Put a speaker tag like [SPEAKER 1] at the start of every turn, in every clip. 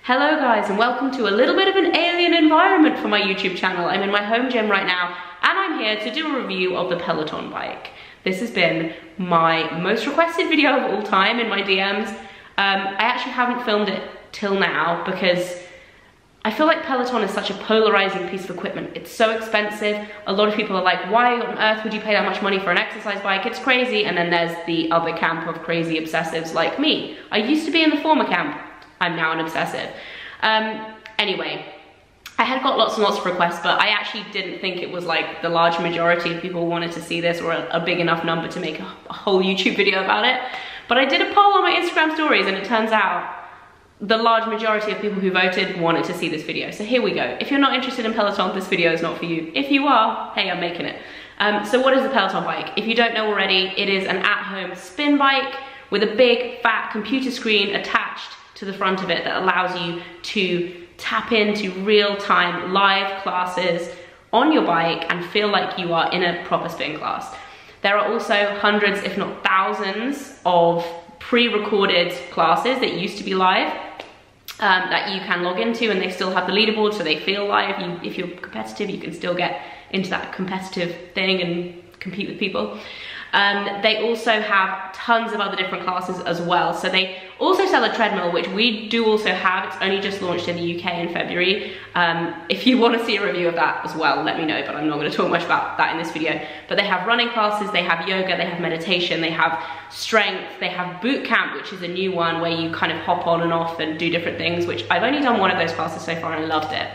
[SPEAKER 1] Hello guys, and welcome to a little bit of an alien environment for my YouTube channel. I'm in my home gym right now and I'm here to do a review of the Peloton bike. This has been my most requested video of all time in my DMs. I actually haven't filmed it till now because I feel like Peloton is such a polarizing piece of equipment. It's so expensive. A lot of people are like, why on earth would you pay that much money for an exercise bike? It's crazy. And then there's the other camp of crazy obsessives like me. I used to be in the former camp. I'm now an obsessive. Anyway, I had got lots and lots of requests, but I actually didn't think it was like the large majority of people wanted to see this, or a big enough number to make a whole YouTube video about it. But I did a poll on my Instagram stories and it turns out the large majority of people who voted wanted to see this video. So here we go. If you're not interested in Peloton, this video is not for you. If you are, hey, I'm making it. So what is the Peloton bike? If you don't know already, it is an at-home spin bike with a big fat computer screen attached to the front of it that allows you to tap into real-time live classes on your bike and feel like you are in a proper spin class. There are also hundreds, if not thousands, of pre-recorded classes that used to be live that you can log into, and they still have the leaderboard so they feel live. If you're competitive, you can still get into that competitive thing and compete with people. They also have tons of other different classes as well. So they also sell a treadmill, which we do also have. It's only just launched in the UK in February. If you want to see a review of that as well, let me know, but I'm not going to talk much about that in this video. But they have running classes, they have yoga, they have meditation, they have strength, they have boot camp, which is a new one where you kind of hop on and off and do different things, which I've only done one of those classes so far and I loved it.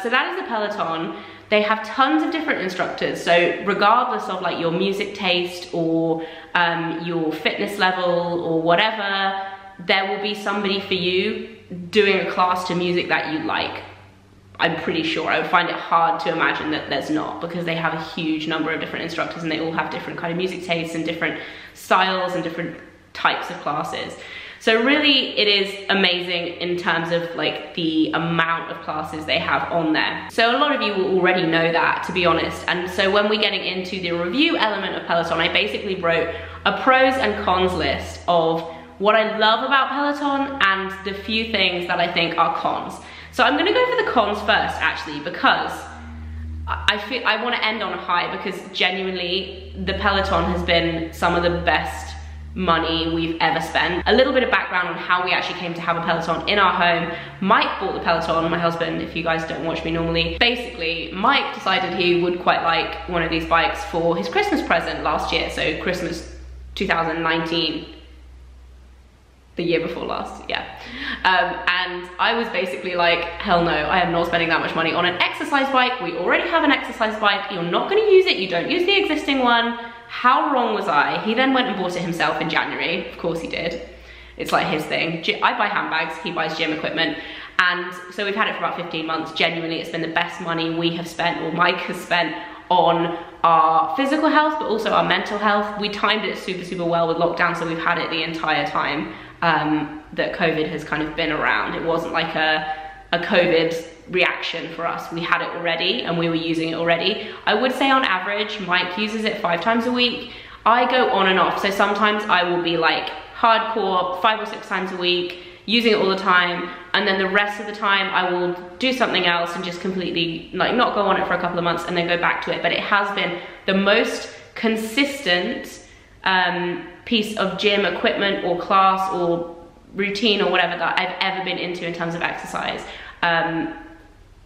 [SPEAKER 1] So that is the Peloton. They have tons of different instructors, so regardless of like your music taste or your fitness level or whatever, there will be somebody for you doing a class to music that you like. I'm pretty sure. I would find it hard to imagine that there's not, because they have a huge number of different instructors and they all have different kind of music tastes and different styles and different types of classes. So really it is amazing in terms of like the amount of classes they have on there. So a lot of you will already know that, to be honest. And so when we're getting into the review element of Peloton, I basically wrote a pros and cons list of what I love about Peloton and the few things that I think are cons. So I'm gonna go for the cons first actually, because I want to end on a high, because genuinely the Peloton has been some of the best money we've ever spent. A little bit of background on how we actually came to have a Peloton in our home. Mike bought the Peloton, my husband, if you guys don't watch me normally. Basically, Mike decided he would quite like one of these bikes for his Christmas present last year, so Christmas 2019. The year before last, yeah. And I was basically like, hell no, I am not spending that much money on an exercise bike. We already have an exercise bike. You're not gonna use it. You don't use the existing one. How wrong was I? He then went and bought it himself in January. Of course he did. It's like his thing. I buy handbags, he buys gym equipment. And so we've had it for about 15 months. Genuinely, it's been the best money we have spent, or Mike has spent, on our physical health, but also our mental health. We timed it super, super well with lockdown, so we've had it the entire time that COVID has kind of been around. It wasn't like a COVID reaction for us. We had it already and we were using it already. I would say on average, Mike uses it 5 times a week. I go on and off. So sometimes I will be like hardcore 5 or 6 times a week, using it all the time. And then the rest of the time I will do something else and just completely like not go on it for a couple of months and then go back to it. But it has been the most consistent piece of gym equipment or class or routine or whatever that I've ever been into in terms of exercise.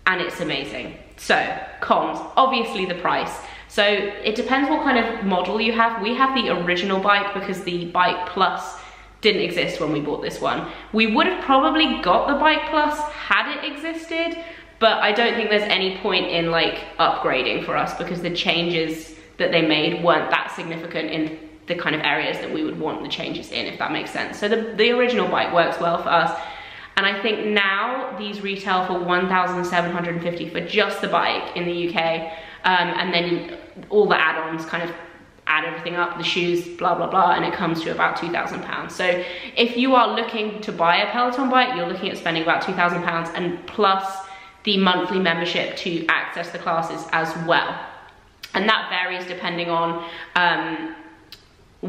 [SPEAKER 1] And it's amazing. So, cons, obviously the price. So it depends what kind of model you have. We have the original bike because the Bike Plus didn't exist when we bought this one. We would have probably got the Bike Plus had it existed, but I don't think there's any point in like upgrading for us because the changes that they made weren't that significant in the kind of areas that we would want the changes in, if that makes sense. So the original bike works well for us. And I think now these retail for $1,750 for just the bike in the UK. And then all the add-ons kind of add everything up, the shoes, blah, blah, blah, and it comes to about £2,000. So if you are looking to buy a Peloton bike, you're looking at spending about £2,000 and plus the monthly membership to access the classes as well. And that varies depending on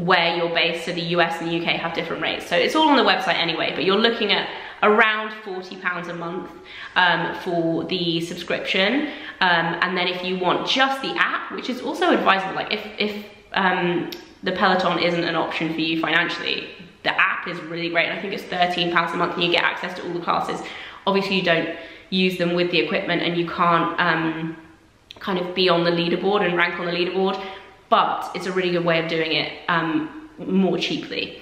[SPEAKER 1] where you're based. So the US and the UK have different rates. So it's all on the website anyway, but you're looking at around £40 a month for the subscription. And then if you want just the app, which is also advisable, like if the Peloton isn't an option for you financially, the app is really great. And I think it's £13 a month and you get access to all the classes. Obviously you don't use them with the equipment and you can't kind of be on the leaderboard and rank on the leaderboard, but it's a really good way of doing it more cheaply.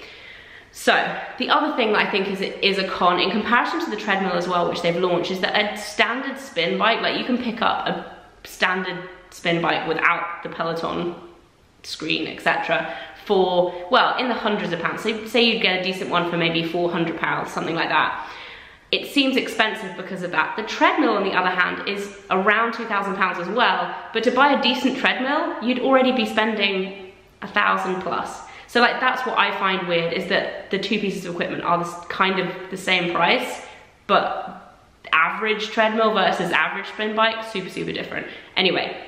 [SPEAKER 1] So the other thing that I think is a con in comparison to the treadmill as well, which they've launched, is that a standard spin bike, like you can pick up a standard spin bike without the Peloton screen, etc., for, well, in the hundreds of pounds. So say you'd get a decent one for maybe £400, something like that. It seems expensive because of that. The treadmill, on the other hand, is around £2,000 as well, but to buy a decent treadmill, you'd already be spending £1,000 plus. So like, that's what I find weird, is that the two pieces of equipment are kind of the same price, but average treadmill versus average spin bike, super, super different. Anyway,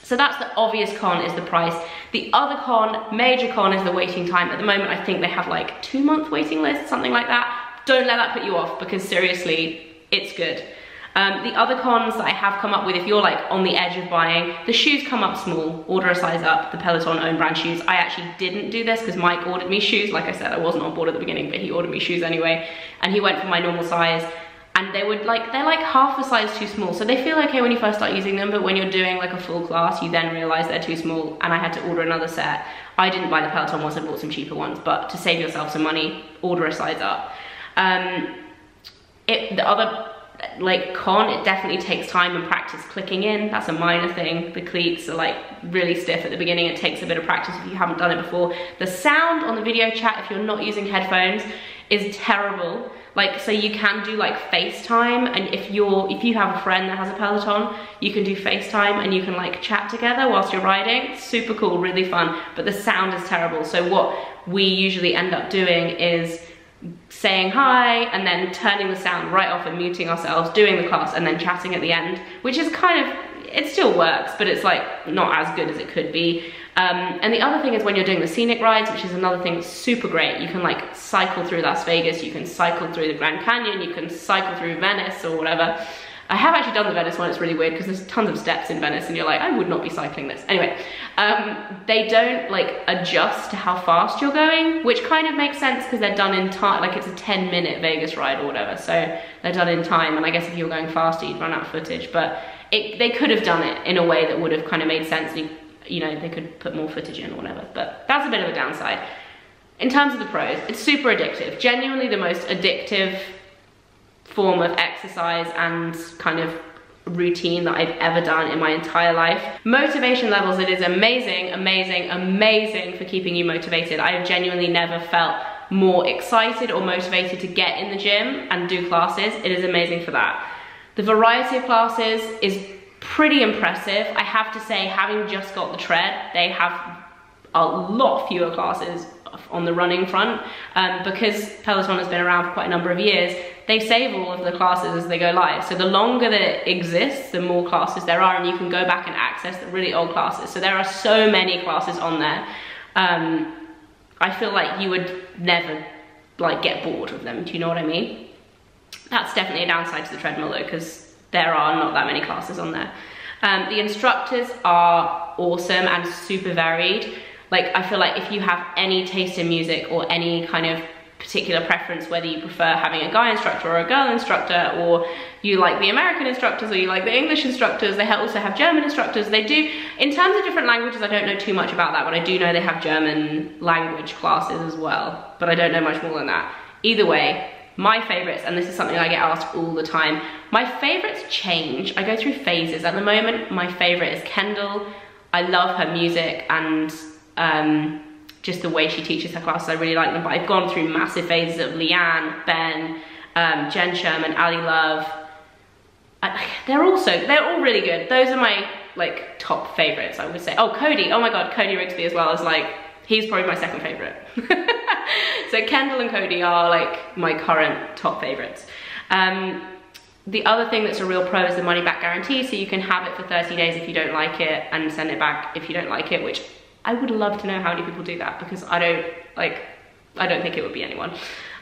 [SPEAKER 1] so that's the obvious con, is the price. The other con, major con, is the waiting time. At the moment, I think they have like 2-month waiting list, something like that. Don't let that put you off, because seriously, it's good. The other cons that I have come up with, if you're like on the edge of buying, the shoes come up small, order a size up, the Peloton own brand shoes. I actually didn't do this because Mike ordered me shoes. Like I said, I wasn't on board at the beginning, but he ordered me shoes anyway. And he went for my normal size, and they're like half a size too small. So they feel okay when you first start using them, but when you're doing like a full class, you then realize they're too small, and I had to order another set. I didn't buy the Peloton ones, I bought some cheaper ones, but to save yourself some money, order a size up. The other like con, it definitely takes time and practice clicking in. That's a minor thing. The cleats are like really stiff at the beginning. It takes a bit of practice if you haven't done it before. The sound on the video chat, if you're not using headphones, is terrible. Like, so you can do like FaceTime, and if you have a friend that has a Peloton, you can do FaceTime and you can like chat together whilst you're riding. Super cool, really fun, but the sound is terrible. So what we usually end up doing is saying hi and then turning the sound right off and muting ourselves, doing the class, and then chatting at the end, which is kind of, it still works, but it's like not as good as it could be. And the other thing is when you're doing the Scenic Rides, which is another thing that's super great, you can like cycle through Las Vegas, you can cycle through the Grand Canyon, you can cycle through Venice or whatever. I have actually done the Venice one. It's really weird because there's tons of steps in Venice and you're like, I would not be cycling this. Anyway, they don't like adjust to how fast you're going, which kind of makes sense because they're done in time. Like, it's a 10-minute Vegas ride or whatever, so they're done in time, and I guess if you were going faster you'd run out of footage, but they could have done it in a way that would have kind of made sense. You know, they could put more footage in or whatever, but that's a bit of a downside. In terms of the pros, it's super addictive. Genuinely the most addictive form of exercise and kind of routine that I've ever done in my entire life. Motivation levels, it is amazing, amazing, amazing for keeping you motivated. I have genuinely never felt more excited or motivated to get in the gym and do classes. It is amazing for that. The variety of classes is pretty impressive. I have to say, having just got the tread, they have a lot fewer classes on the running front, because Peloton has been around for quite a number of years. They save all of the classes as they go live, so the longer that it exists, the more classes there are, and you can go back and access the really old classes. So there are so many classes on there. I feel like you would never like get bored of them. Do you know what I mean? That's definitely a downside to the treadmill though, because there are not that many classes on there. The instructors are awesome and super varied. Like, I feel like if you have any taste in music or any kind of particular preference, whether you prefer having a guy instructor or a girl instructor, or you like the American instructors or you like the English instructors, they also have German instructors. They do, in terms of different languages, I don't know too much about that, but I do know they have German language classes as well, but I don't know much more than that. Either way, my favorites, and this is something I get asked all the time, my favorites change. I go through phases. At the moment, my favorite is Kendall. I love her music and just the way she teaches her classes. I really like them, but I've gone through massive phases of Leanne, Ben, Jen Sherman, Ali Love. They're all really good. Those are my like top favorites, I would say. Oh, Cody, oh my god, Cody Rigsby as well is like, he's probably my second favorite. So Kendall and Cody are like my current top favorites. The other thing that's a real pro is the money back guarantee, so you can have it for 30 days if you don't like it and send it back if you don't like it, which I would love to know how many people do that, because I don't think it would be anyone.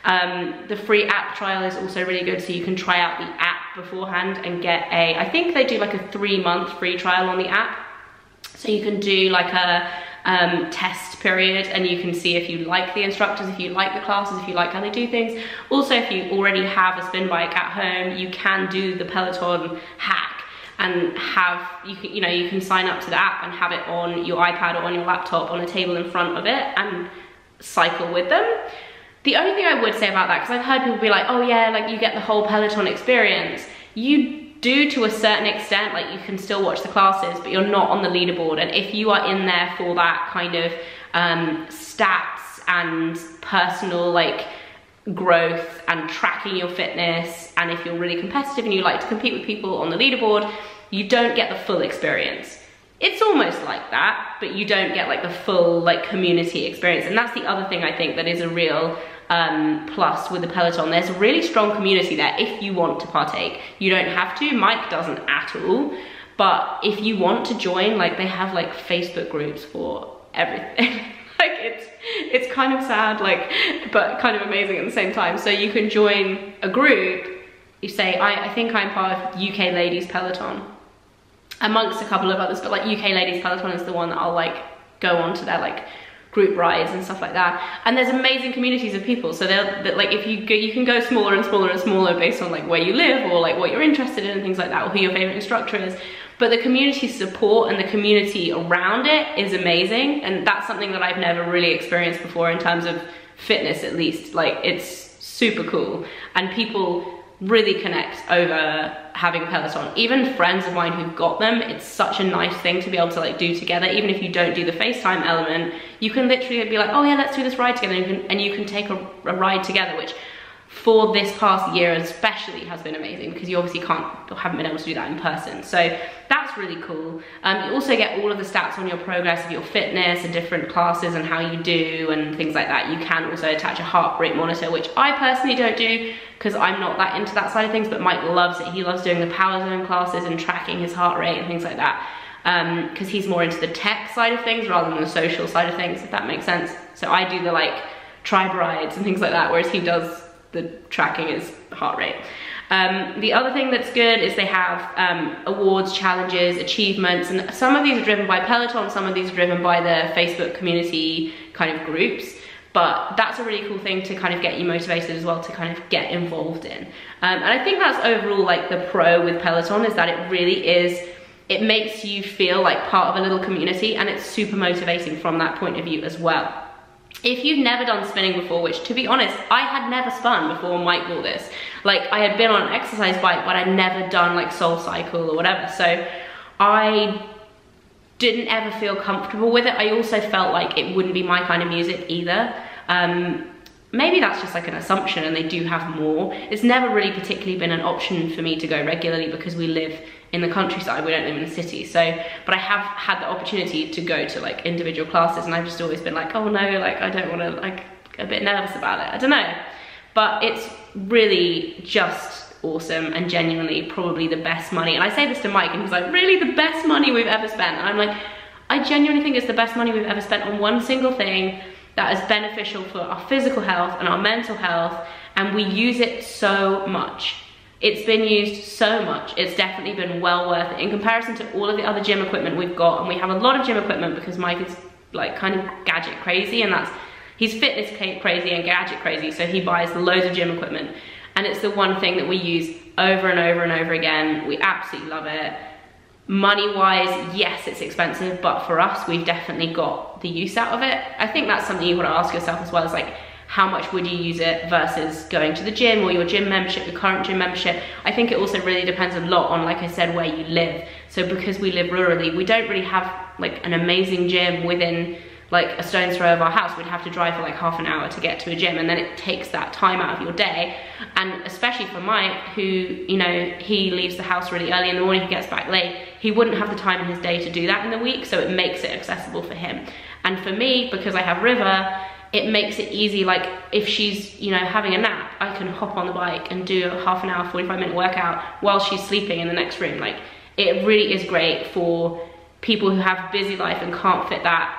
[SPEAKER 1] The free app trial is also really good, so you can try out the app beforehand and get I think they do like a 3-month free trial on the app. So you can do like a test period, and you can see if you like the instructors, if you like the classes, if you like how they do things. Also, if you already have a spin bike at home, you can do the Peloton hack and you can sign up to the app and have it on your iPad or on your laptop on a table in front of it and cycle with them. The only thing I would say about that, because I've heard people be like, oh yeah, like you get the whole Peloton experience. You do to a certain extent, like you can still watch the classes, but you're not on the leaderboard. And if you are in there for that kind of stats and personal like growth and tracking your fitness, and if you're really competitive and you like to compete with people on the leaderboard, you don't get the full experience. It's almost like that, but you don't get like the full like community experience. And that's the other thing I think that is a real plus with the Peloton. There's a really strong community there if you want to partake. You don't have to, Mike doesn't at all, but if you want to join, like they have like Facebook groups for everything. Like it's kind of sad, like, but kind of amazing at the same time. So you can join a group, you say, I think I'm part of UK Ladies Peloton, amongst a couple of others, but like UK Ladies Peloton is the one that I'll like go on to their like group rides and stuff like that. And there's amazing communities of people, so they're like, if you go, you can go smaller and smaller and smaller based on like where you live or like what you're interested in and things like that, or who your favorite instructor is. But the community support and the community around it is amazing, and that's something that I've never really experienced before in terms of fitness, at least. Like it's super cool, and people really connect over having Peloton. Even friends of mine who've got them, it's such a nice thing to be able to like do together. Even if you don't do the FaceTime element, you can literally be like, oh yeah, let's do this ride together, and you can take a ride together, which for this past year especially has been amazing, because you obviously haven't been able to do that in person. So that's really cool. You also get all of the stats on your progress of your fitness and different classes and how you do and things like that. You can also attach a heart rate monitor, which I personally don't do because I'm not that into that side of things, but Mike loves it. He loves doing the power zone classes and tracking his heart rate and things like that, because he's more into the tech side of things rather than the social side of things, if that makes sense. So I do the like tribe rides and things like that, whereas he does the tracking his heart rate. The other thing that's good is they have awards, challenges, achievements, and some of these are driven by Peloton, some of these are driven by the Facebook community kind of groups. But that's a really cool thing to kind of get you motivated as well, to kind of get involved in. And I think that's overall like the pro with Peloton, is that it really is, it makes you feel like part of a little community, and it's super motivating from that point of view as well. If you've never done spinning before, which to be honest, I had never spun before Mike bought this. Like I had been on an exercise bike, but I'd never done like Soul Cycle or whatever. So I didn't ever feel comfortable with it. I also felt like it wouldn't be my kind of music either. Maybe that's just like an assumption, and they do have more. It's never really particularly been an option for me to go regularly because we live in the countryside, we don't live in the city. So, but I have had the opportunity to go to like individual classes, and I've just always been like, oh no, like I don't want to, like a bit nervous about it. I don't know. But it's really just awesome and genuinely probably the best money. And I say this to Mike and he's like, really, the best money we've ever spent? And I'm like, I genuinely think it's the best money we've ever spent on one single thing that is beneficial for our physical health and our mental health, and we use it so much. It's been used so much. It's definitely been well worth it in comparison to all of the other gym equipment we've got. And we have a lot of gym equipment because Mike is like kind of gadget crazy, and he's fitness crazy and gadget crazy, so he buys loads of gym equipment. And it's the one thing that we use over and over and over again. We absolutely love it. Money-wise, yes, it's expensive, but for us, we've definitely got the use out of it. I think that's something you want to ask yourself as well, is like, how much would you use it versus going to the gym or your gym membership, your current gym membership? I think it also really depends a lot on, like I said, where you live. So because we live rurally, we don't really have like an amazing gym within like a stone's throw of our house. We'd have to drive for like half an hour to get to a gym, and then it takes that time out of your day. And especially for Mike, who, you know, he leaves the house really early in the morning, he gets back late, he wouldn't have the time in his day to do that in the week, so it makes it accessible for him. And for me, because I have River, it makes it easy. Like if she's, you know, having a nap, I can hop on the bike and do a half an hour, 45-minute workout while she's sleeping in the next room. Like it really is great for people who have a busy life and can't fit that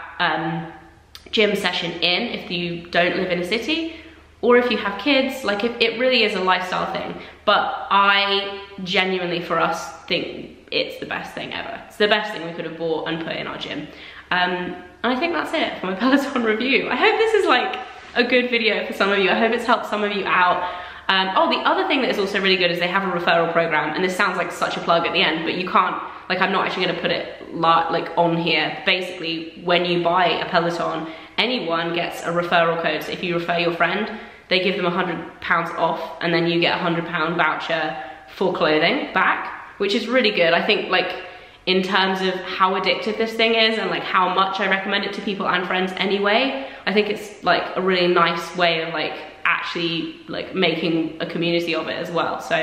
[SPEAKER 1] gym session in if you don't live in a city, or if you have kids. Like, it really is a lifestyle thing. But I genuinely, for us, think it's the best thing ever. It's the best thing we could have bought and put in our gym. And I think that's it for my Peloton review. I hope this is like a good video for some of you. I hope it's helped some of you out. Oh, the other thing that is also really good is they have a referral program, and this sounds like such a plug at the end, but you can't, like, I'm not actually gonna put it like on here. Basically, when you buy a Peloton, anyone gets a referral code. So if you refer your friend, they give them £100 off, and then you get a £100 voucher for clothing back, which is really good. I think, like, in terms of how addictive this thing is and like how much I recommend it to people and friends anyway, I think it's like a really nice way of like actually like making a community of it as well. So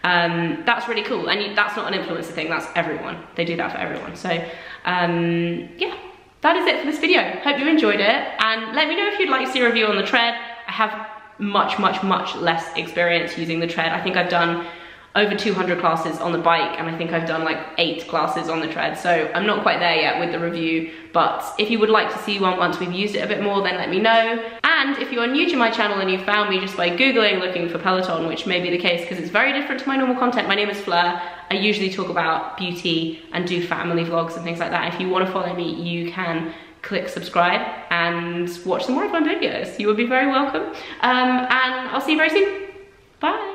[SPEAKER 1] that's really cool. And that's not an influencer thing, that's everyone. They do that for everyone. So yeah, that is it for this video. Hope you enjoyed it, and let me know if you'd like to see a review on the tread. I have much less experience using the tread. I think I've done over 200 classes on the bike, and I think I've done like 8 classes on the tread, so I'm not quite there yet with the review. But if you would like to see one once we've used it a bit more, then let me know. And if you are new to my channel and you found me just by Googling looking for Peloton, which may be the case because it's very different to my normal content, my name is Fleur. I usually talk about beauty and do family vlogs and things like that. If you want to follow me, you can click subscribe and watch some more of my videos. You would be very welcome. And I'll see you very soon. Bye.